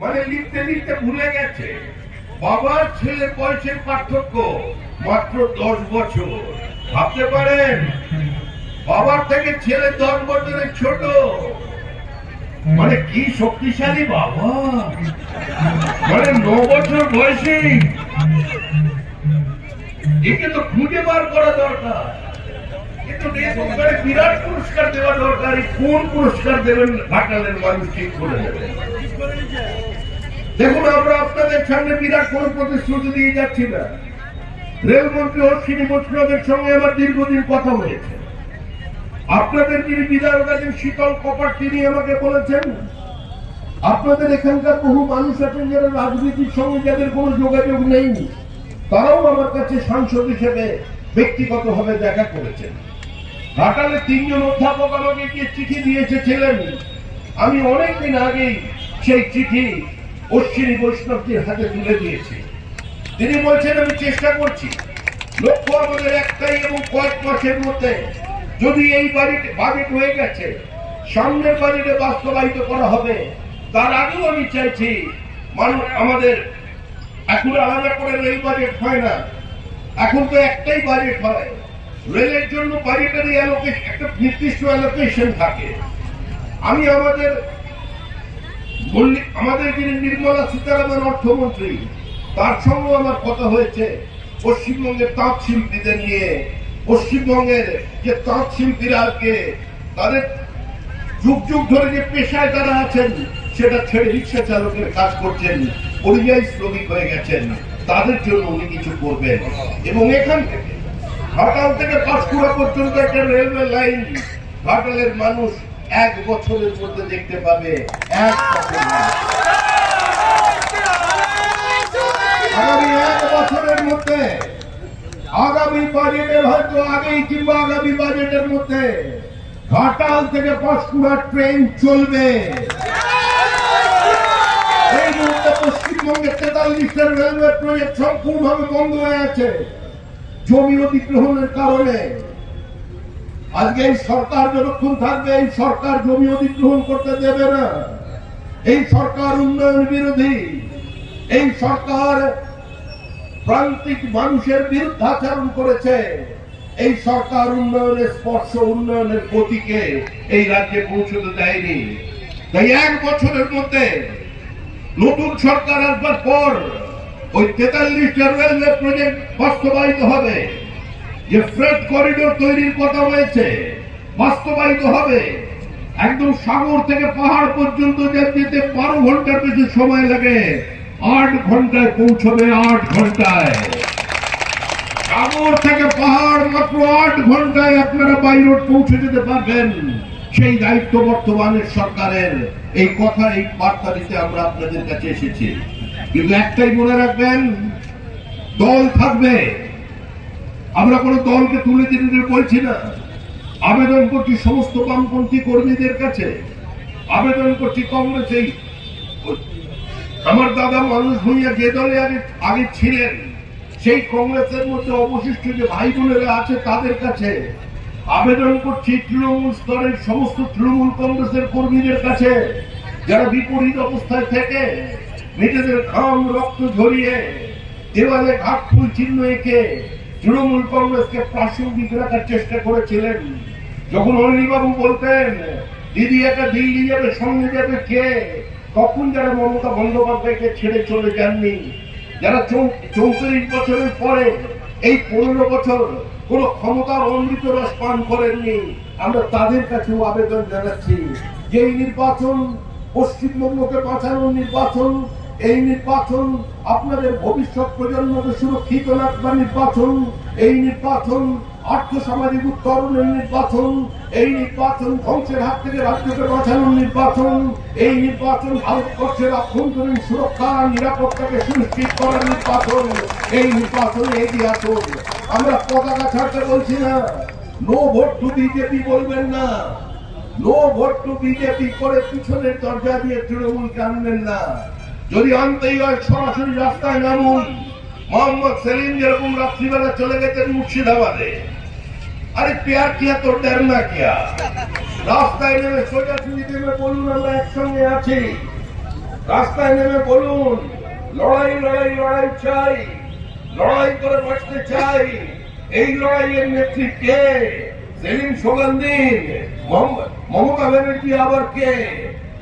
মানে লিখতে লিখতে ভুলে গেছে বাবার ছেলের বয়সের পার্থক্য মাত্র 10 বছর। ভাবতে পারেন বাবার থেকে ছেলে 10 বছরের ছোট। মানে কি শক্তিশালী বাবা, মানে 9 বছর বয়সে। একে তো খুঁজে বার করা দরকার, কিন্তু বিরাট পুরস্কার দেওয়া দরকার। কোন পুরস্কার দেবেন ঘাটালের মানুষ ঠিক করে দেবেন। দেখুন, আমরা আপনাদের সামনে বিরাট কোন প্রতিশ্রুতি দিয়ে যাচ্ছি না। রেলমন্ত্রী অশ্বিনী বৈষ্ণবের সঙ্গে আমার দীর্ঘদিন কথা হয়েছে। আপনাদের যিনি বিধায়ক আছেন শীতল কপাট, তিনি আমাকে বলেছেন আপনাদের এখানকার বহু মানুষ আছেন যারা রাজনীতির সঙ্গে যাদের কোনো যোগাযোগ নেই, তারাও আমার কাছে সাংসদ হিসেবে ব্যক্তিগতভাবে দেখা করেছেন। ঘাটালে 3 জন অধ্যাপক আমাকে গিয়ে চিঠি দিয়ে এসেছিলেন। আমি অনেকদিন আগেই সেই চিঠি অশ্বিনী বৈষ্ণবজির হাতে তুলে দিয়েছি। তিনি বলছেন আমি চেষ্টা করছি, লক্ষ্য আমাদের একটাই এবং কয়েক মাসের মধ্যে যদি এই বাজেট হয়ে গেছে, সামনের বাজেটে বাস্তবায়িত করা হবে। তার আগেও আমি চাইছি মানুষ আমাদের এখন আলাদা করে রেল বাজেট হয় না, এখন তো একটাই বাজেট হয়। রেলের জন্য বাজেটারি অ্যালোকেশন, একটা নির্দিষ্ট অ্যালোকেশন থাকে। আমি আমাদের যিনি নির্মলা সীতারামন অর্থমন্ত্রী, তার সঙ্গে আমার কথা হয়েছে পশ্চিমবঙ্গের তাঁত শিল্পীদের নিয়ে। পশ্চিমবঙ্গের যে তাঁত শিল্পীরা আজকে তাদের যুগ যুগ ধরে যে পেশায় তারা আছেন, সেটা ছেড়ে রিক্সা চালকের কাজ করছেন, পরিযায়ী শ্রমিক হয়ে গেছেন, তাদের জন্য উনি কিছু করবেন। এবং এখান থেকে ঘাটাল থেকে পাঁশকুড়া পর্যন্ত একটা রেলওয়ে লাইন ঘাটালের মানুষ 1 বছরের মধ্যে দেখতে পাবে। 1 বছর, আগামী 1 বছরের মধ্যে, আগামী বাজেটের হয়তো আগেই কিংবা আগামী বাজেটের মধ্যে ঘাটাল থেকে পাঁশকুড়া ট্রেন চলবে। এই মুহূর্তে পশ্চিমবঙ্গের 43টা রেলওয়ে প্রজেক্ট সম্পূর্ণভাবে বন্ধ হয়ে আছে জমি অধিগ্রহণের কারণে। আজকে এই সরকার যতক্ষণ থাকবে, এই সরকার জমি অধিগ্রহণ করতে দেবে না। এই সরকার উন্নয়ন বিরোধী, এই সরকার প্রান্তিক মানুষের বিরুদ্ধে আচরণ করেছে। এই সরকার উন্নয়নের স্পর্শ, উন্নয়নের গতিকে এই রাজ্যে পৌঁছতে দেয়নি। তাই 1 বছরের মধ্যে নতুন সরকার আসবার পর ওই 43টা রেলওয়ে প্রজেক্ট বাস্তবায়িত হবে। যে ফ্রেট করিডোর তৈরির কথা হয়েছে বাস্তবায়িত হবে। একদম সাগর থেকে পাহাড় পর্যন্ত যেতে 12 ঘন্টার বেশি সময় লাগে, 8 ঘন্টায় পৌঁছবে। 8 ঘন্টায় সাগর থেকে পাহাড় মাত্র 8 ঘন্টায় আপনারা বাই রোড পৌঁছে যেতে পারবেন। সেই দায়িত্ব বর্তমানের সরকারের। এই কথা, এই বার্তা দিতে আমরা আপনাদের কাছে এসেছি। কিন্তু একটাই মনে রাখবেন, দল থাকবে। আমরা কোন দলকে তুলে দিতে বলছি না। আবেদন করছি সমস্ত বামপন্থী কর্মীদের কাছে, আবেদন করছি কংগ্রেস, এই আমার দাদা মানুষ ভূঁইয়া যে দলে আগে ছিলেন, সেই কংগ্রেসের মধ্যে অবশিষ্ট যে ভাই বোনেরা আছে তাদের কাছে আবেদন করছি, তৃণমূল স্তরের সমস্ত তৃণমূল কংগ্রেসের কর্মীদের কাছে, যারা বিপরীত অবস্থায় থেকে নিজেদের ঘাম রক্ত ঝরিয়ে দেওয়ালে ঘাট ফুল চিহ্ন এঁকে তৃণমূল কংগ্রেসকে প্রাসঙ্গিক রাখার চেষ্টা করেছিলেন। যখন অনিলবাবু বলতেন দিদি একটা দিল্লি যাবে, সঙ্গে যাবে কে, তখন যারা মমতা বন্দ্যোপাধ্যায়কে ছেড়ে চলে যাননি, যারা 34 বছরের পরে এই 15 বছর কোন ক্ষমতার অমৃত রস পান করেননি, আমরা তাদের কাছেও আবেদন জানাচ্ছি যে এই নির্বাচন পশ্চিমবঙ্গকে বাঁচানোর নির্বাচন। এই নির্বাচন আপনাদের ভবিষ্যৎ প্রজন্মকে সুরক্ষিত রাখবার নির্বাচন। এই নির্বাচন আর্থসামাজিক উত্তরণের নির্বাচন। এই নির্বাচন ধ্বংসের হাত থেকে রাজ্যকে বাঁচানোর নির্বাচন। এই নির্বাচন ভারতবর্ষের আভ্যন্তরীণ সুরক্ষা নিরাপত্তাকে সুনিশ্চিত করার নির্বাচন। এই নির্বাচনে এগিয়ে আসুন। আমরা পতাকা ছাড়তে বলছি না। নো ভোট টু বিজেপি বলবেন না। নো ভোট টু বিজেপি করে পিছনের দরজা দিয়ে তৃণমূলকে আনবেন না। যদি আনতেই হয় সরাসরি রাস্তায় নামুন। মোহাম্মদ সেলিম যেরকম রাত্রিবেলা চলে গেছেন মুর্শিদাবাদে, আরে প্যার কিয়া তো ডরনা কিয়া, রাস্তায় নেমে সোজাসুজি নেমে বলুন আমরা একসঙ্গে আছি। রাস্তায় নেমে বলুন লড়াই লড়াই লড়াই চাই, লড়াই করে বাঁচতে চাই। এই লড়াইয়ের নেত্রী কে? সেলিম স্লোগান দিন, মমতা ব্যানার্জি আবার কে?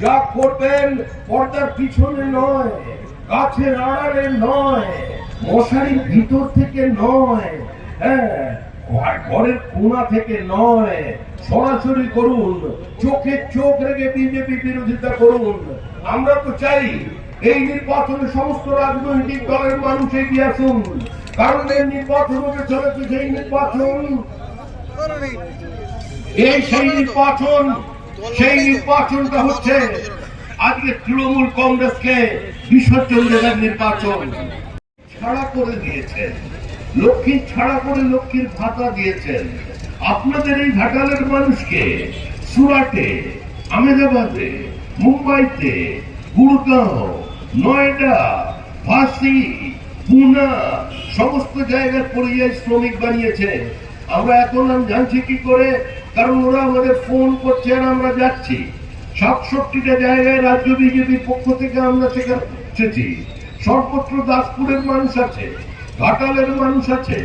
যা করবেন পর্দার পিছনে নয়, গাছের আড়ালে নয়, মশারির ভিতর থেকে নয়, হ্যাঁ ঘরের কোণা থেকে নয়, সরাসরি করুন, চোখে চোখ রেখে বিজেপি বিরোধিতা করুন। আমরা তো চাই এই নির্বাচনে সমস্ত রাজনৈতিক দলের মানুষ এগিয়ে আসুন, কারণ এই নির্বাচন হতে চলেছে সেই নির্বাচন, সেই নির্বাচনটা হচ্ছে আজকে তৃণমূল কংগ্রেসকে বিসর্জন দেওয়ার নির্বাচন। ছাড়া করে দিয়েছেন, লক্ষ্মী ছাড়া করে লক্ষ্মীর ভাতা দিয়েছেন। আপনাদের এই ঘাটালের মানুষকে সুরাটে, আহমেদাবাদে, মুম্বাইতে, গুড়গাঁও, নয়ডা, ফাঁসি, পুনা সমস্ত জায়গার পরিযায়ী শ্রমিক বানিয়েছে। আমরা এখন জানছি কি করে? কারণ ওরা আমাদের ফোন করছে আর আমরা যাচ্ছি। 67টা জায়গায় রাজ্য বিজেপির পক্ষ থেকে আমরা সেখানে পৌঁছেছি। সর্বত্র দাসপুরের মানুষ আছে, ঘাটালের মানুষ আছে,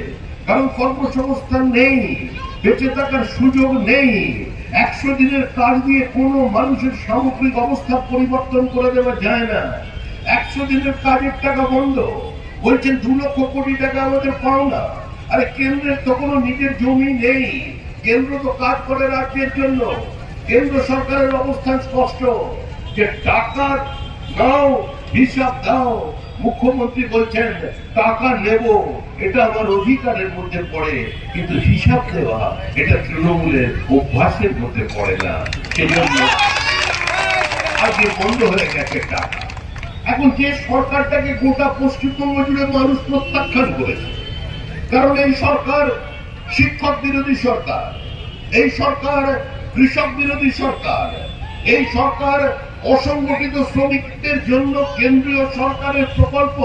কারণ কর্মসংস্থান নেই, বেঁচে থাকার সুযোগ নেই। 100 দিনের কাজ দিয়ে কোনো মানুষের সামগ্রিক অবস্থা পরিবর্তন করে দেওয়া যায় না। 100 দিনের কাজের টাকা বন্ধ, বলছেন 2 লক্ষ কোটি টাকা আমাদের পাওনা। আরে কেন্দ্রের তো কোনো নিজের জমি নেই, কেন্দ্র তো কাজ করে রাজ্যের জন্য। কেন্দ্র সরকারের অবস্থান স্পষ্ট যে টাকা নাও, হিসাব দাও। মুখ্যমন্ত্রী বলছেন টাকা নেব, এটা আমার অধিকারের মধ্যে পড়ে, কিন্তু হিসাব দেওয়া এটা তৃণমূলের অভ্যাসের মধ্যে পড়ে না। সেজন্য আজকে বন্ধ হয়ে গেছে টাকা। এখন যে সরকারটাকে গোটা পশ্চিমবঙ্গ জুড়ে মানুষ প্রত্যাখ্যান করেছে, কারণ এই সরকার শিক্ষক বিরোধী সরকার, এই সরকার কৃষক বিরোধী সরকার, এই সরকার অসংগঠিত শ্রমিকদের জন্য কেন্দ্রীয় সরকারের প্রকল্প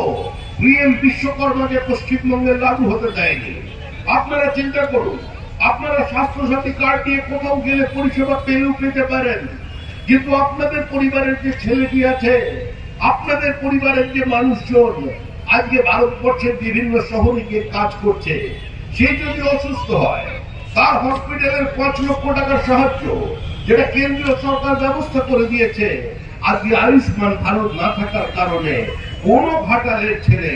পিএম বিশ্বকর্মাকে পশ্চিমবঙ্গে লাগু হতে দেয়নি। আপনারা চিন্তা করুন, আপনারা স্বাস্থ্যসাথী কার্ড দিয়ে কোথাও গেলে পরিষেবা পেলেও পেতে পারেন, কিন্তু আপনাদের পরিবারের যে ছেলেটি আছে, আপনাদের পরিবারের যে মানুষজন আজকে ভারতবর্ষের বিভিন্ন শহরে গিয়ে কাজ করছে, সে যদি অসুস্থ হয় তার হসপিটালের 5 লক্ষ টাকার সাহায্য যেটা কেন্দ্রীয় সরকার ব্যবস্থা করে দিয়েছে, আজকে আয়ুষ্মান ভারত না থাকার কারণে কোন ঘাটালের ছেলে,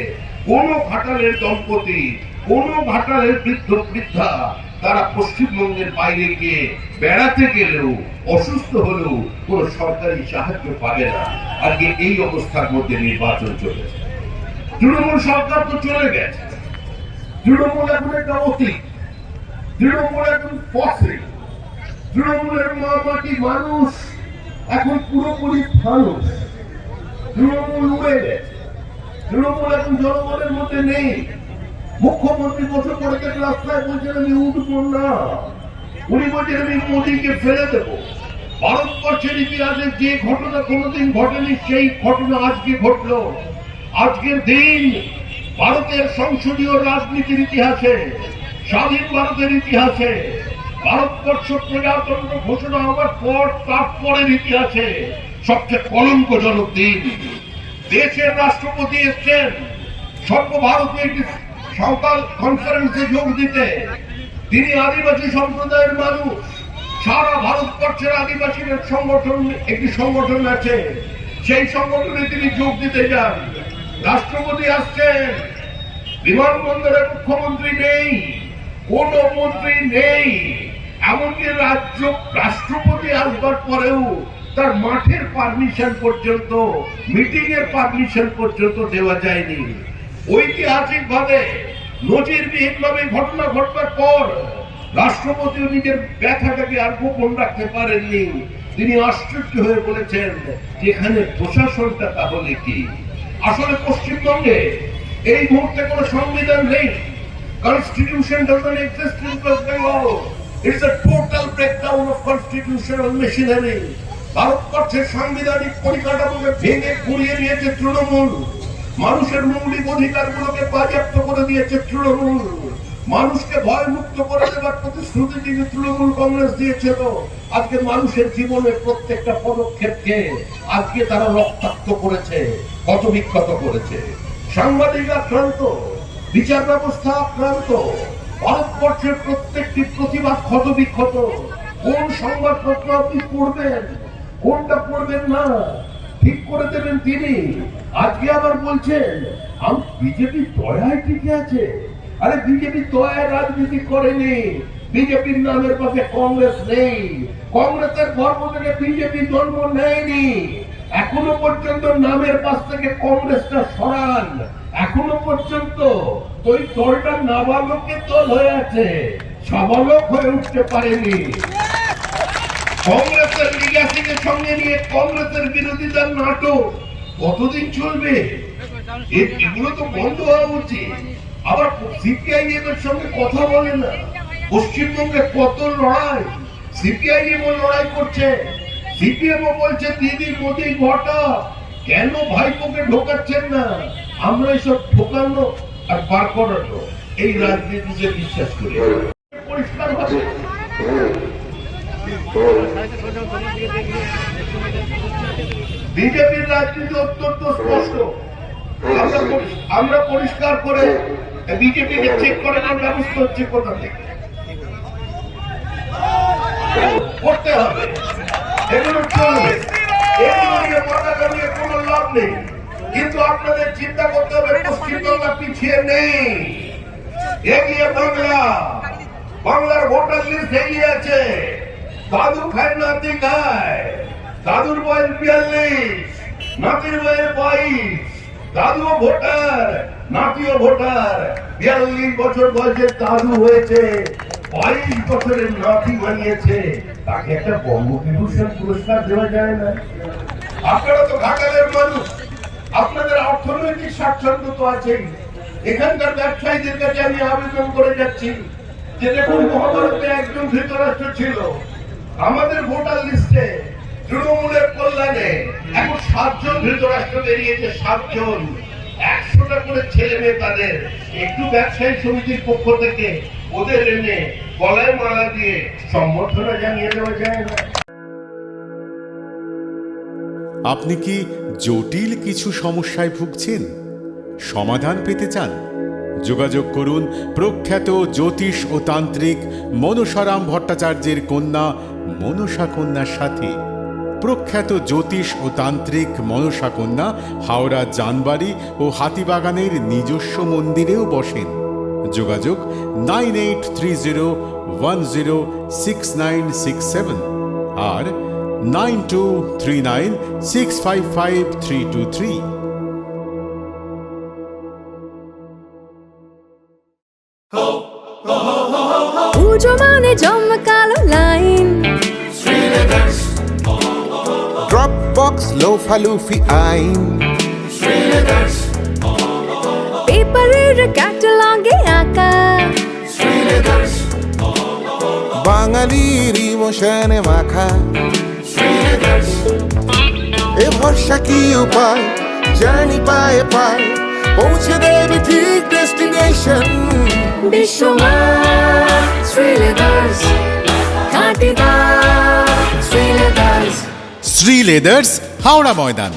কোন ঘাটালের দম্পতি, কোন ঘাটালের বৃদ্ধ বৃদ্ধা তারা পশ্চিমবঙ্গের বাইরে গিয়ে বেড়াতে গেলেও, অসুস্থ হলেও কোন সরকারি সাহায্য পাবে না। আজকে এই অবস্থার মধ্যে নির্বাচন চলেছে। তৃণমূল সরকার তো চলে গেছে, তৃণমূল এখন একটা অতীত, তৃণমূল এখন পথে, তৃণমূলের মা মাটি মানুষ এখন পুরোপুরি ফানুষ। তৃণমূল উড়ে গেছে, তৃণমূল এখন জনগণের মধ্যে নেই। মুখ্যমন্ত্রী বসে পড়েছেন রাস্তায়, বলছেন আমি উঠবো না, উনি বলছেন আমি মোদীকে ফেলে দেবো। ভারতবর্ষের ইতিহাসে যে ঘটনা কোনোদিন ঘটেনি সেই ঘটনা আজকে ঘটল। আজকের দিন ভারতের সংসদীয় রাজনীতির ইতিহাসে, স্বাধীন ভারতের ইতিহাসে, ভারতবর্ষ প্রজাতন্ত্র ঘোষণা হওয়ার পর তারপরের ইতিহাসে সবচেয়ে কলঙ্কজনক দিন। দেশের রাষ্ট্রপতি এসছেন সর্বভারতীয় একটি সাঁওতাল কনফারেন্সে যোগ দিতে। তিনি আদিবাসী সম্প্রদায়ের মানুষ, সারা ভারতবর্ষের আদিবাসীদের সংগঠন, একটি সংগঠন আছে, সেই সংগঠনে তিনি যোগ দিতে যান। রাষ্ট্রপতি আসছেন, বিমানবন্দরে মুখ্যমন্ত্রী নেই, কোন মন্ত্রী নেই, এমনকি রাষ্ট্রপতি আসবার পরেও তার মাঠের পারমিশন পর্যন্ত, মিটিং এর পারমিশন পর্যন্ত দেওয়া যায়নি। ঐতিহাসিক ভাবে নজিরবিহীন ভাবে ঘটনা ঘটবার পর রাষ্ট্রপতি নিজের ব্যথাটাকে আর গোপন রাখতে পারেননি। তিনি আশ্চর্য হয়ে বলেছেন যেখানে প্রশাসনটা তাহলে কি? আসলে পশ্চিমবঙ্গে এই মুহূর্তে কোন সংবিধান নেই। Constitution doesn't exist in West Bengal. It's a total breakdown of constitutional machinery. ভারতবর্ষের সাংবিধানিক পরিকাঠামোকে ভেঙে গুড়িয়ে দিয়েছে তৃণমূল। মানুষের মৌলিক অধিকারগুলোকে বাজেয়াপ্ত করে দিয়েছে তৃণমূল। মানুষকে ভয় মুক্ত করে দেওয়ার প্রতিশ্রুতি যিনি তৃণমূল কংগ্রেস দিয়েছিল, আজকে মানুষের জীবনের প্রত্যেকটা পদক্ষেপকে আজকে তারা রক্তাক্ত করেছে, ক্ষতবিক্ষত করেছে। সাংবাদিক আক্রান্ত, বিচার ব্যবস্থা আক্রান্ত, ভারতবর্ষের প্রত্যেকটি প্রতিবাদ ক্ষতবিক্ষত। কোন সংবাদপত্র আপনি পড়বেন, কোনটা পড়বেন না ঠিক করে দেবেন তিনি। আজকে আবার বলছেন বিজেপি দয়ায় টিকে আছে। আরে বিজেপি দয়ায় রাজনীতি করেনি, বিজেপির নামের পাশে কংগ্রেস নেই, কংগ্রেসের গর্ব থেকে বিজেপি জন্ম নেয়নি। এখনো পর্যন্ত নামের পাশ থেকে কংগ্রেসটা সরান, এখনো পর্যন্ত ওই দলটা নাবালকের দল হয়ে আছে, সাবালক হয়ে উঠতে পারেনি। কংগ্রেসের লিগাসিকে সঙ্গে নিয়ে কংগ্রেসের বিরোধিতার নাটক কতদিন চলবে? এগুলো তো বন্ধ হওয়া উচিত। আবার সিপিআইএম এর সঙ্গে কথা বলে না। পশ্চিমবঙ্গে কত লড়াই, সিপিআইএম ও লড়াই করছে, সিপিএম ও বলছে দিদি মোদি ঘটা, কেন ভাইপোকে ঢোকাচ্ছেন না? আমরা এসব ঢোকানো আর বার করানো এই রাজনীতিতে বিশ্বাস করি। পরিষ্কার ভাবে বিজেপির রাজনীতি অত্যন্ত স্পষ্ট। আমরা পরিষ্কার করে বিজেপিকে চেক করানোর ব্যবস্থা হচ্ছে কোথা থেকে করতে হবে, এগুলো চলবে, এগুলো নিয়ে পতাকা নিয়ে কোনো লাভ নেই। কিন্তু আপনাদের চিন্তা করতে হবে পশ্চিমবাংলা পিছিয়ে নেই, এগিয়ে বাংলা, বাংলার ভোটার লিস্ট এগিয়ে আছে। দাদু খায় নাতি খায়, দাদুর বয়স 42, নাতির বয়স 22, দাদুও ভোটার, নাতিও ভোটার। 42 বছর বয়সের দাদু হয়েছে, 22 বছরের নাতি বানিয়েছে, তাকে একটা বঙ্গবিভূষণ পুরস্কার দেওয়া যায় না? আপনারা তো ঘাটালের মানুষ, আপনাদের অর্থনৈতিক স্বাচ্ছন্দ্য তো আছেই। এখানকার ব্যবসায়ীদের কাছে আমি আবেদন করে যাচ্ছি যে দেখুন, মহাভারতে একজন ধৃতরাষ্ট্র ছিল, আমাদের ভোটার লিস্টে তৃণমূলের কল্যাণে এখন 7 জন ধৃতরাষ্ট্র বেরিয়েছে, 7 জন, 100টা করে ছেলে মেয়ে। তাদের একটু ব্যবসায়ী সমিতির পক্ষ থেকে ওদের এনে গলায় মালা দিয়ে সম্বর্ধনা জানিয়ে দেওয়া যায় না? আপনি কি জটিল কিছু সমস্যায় ভুগছেন, সমাধান পেতে চান? যোগাযোগ করুন প্রখ্যাত জ্যোতিষ ও তান্ত্রিক মনসারাম ভট্টাচার্যের কন্যা মনসা কন্যার সাথে। প্রখ্যাত জ্যোতিষ ও তান্ত্রিক মনসা কন্যা হাওড়া জানবাড়ি ও হাতিবাগানের নিজস্ব মন্দিরেও বসেন। যোগাযোগ 9830106967 আর 9239655323। পুজো মানে জমকালো লাইন, Dropbox লোফালুফি আইন, পেপারের ক্যাটালগে আঁকা, বাঙালির ইমোশনে মাখা। এ ভরসা কি উপায়, জার্নি পায়ে পায় পৌঁছে দেবে ঠিক ডেস্টিনেশন। বিশ্বমান শ্রীলেদার্স, খাঁটি দাম শ্রীলেদার্স। শ্রী লেদার্স, হাওড়া ময়দান।